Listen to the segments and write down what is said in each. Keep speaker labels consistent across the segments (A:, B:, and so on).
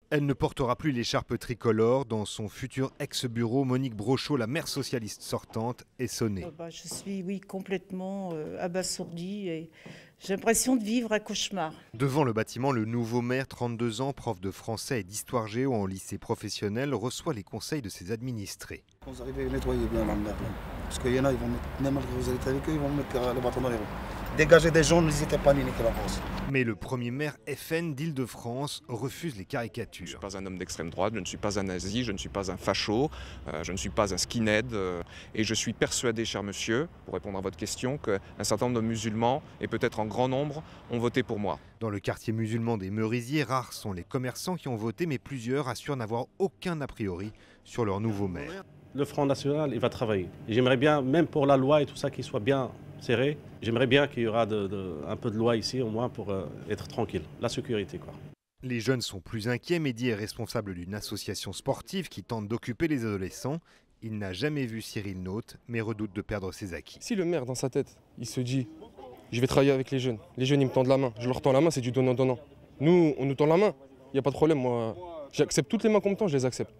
A: Elle ne portera plus l'écharpe tricolore. Dans son futur ex-bureau, Monique Brochot, la maire socialiste sortante, est sonnée.
B: Je suis, oui, complètement abasourdie et j'ai l'impression de vivre un cauchemar.
A: Devant le bâtiment, le nouveau maire, 32 ans, prof de français et d'histoire géo en lycée professionnel, reçoit les conseils de ses administrés.
C: Vous arrivez à nettoyer bien la mer, parce qu'il y en a, ils vont mettre, même malgré que vous êtes avec eux, ils vont mettre le bâton dans les roues. Dégagez des gens, n'hésitez pas à niquer la France.
A: Mais le premier maire FN d'Île-de-France refuse les caricatures.
D: Je ne suis pas un homme d'extrême droite, je ne suis pas un nazi, je ne suis pas un facho, je ne suis pas un skinhead. Et je suis persuadé, cher monsieur, pour répondre à votre question, qu'un certain nombre de musulmans, et peut-être en grand nombre, ont voté pour moi.
A: Dans le quartier musulman des Merisiers, rares sont les commerçants qui ont voté, mais plusieurs assurent n'avoir aucun a priori sur leur nouveau maire.
E: Le Front National, il va travailler. J'aimerais bien, même pour la loi et tout ça, qu'il soit bien serré. J'aimerais bien qu'il y aura un peu de loi ici, au moins pour être tranquille. La sécurité, quoi.
A: Les jeunes sont plus inquiets. Mehdi est responsable d'une association sportive qui tente d'occuper les adolescents. Il n'a jamais vu Cyril Naute, mais redoute de perdre ses acquis.
F: Si le maire, dans sa tête, il se dit « je vais travailler avec les jeunes », ils me tendent la main, je leur tends la main, c'est du donnant-donnant. Nous, on nous tend la main, il n'y a pas de problème, moi, j'accepte toutes les mains qu'on me tend, je les accepte.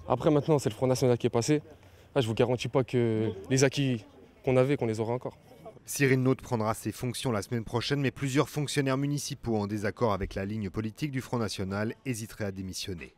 F: Après, maintenant, c'est le Front National qui est passé. Là, je ne vous garantis pas que les acquis qu'on avait, qu'on les aura encore.
A: Cyril Naute prendra ses fonctions la semaine prochaine, mais plusieurs fonctionnaires municipaux en désaccord avec la ligne politique du Front National hésiteraient à démissionner.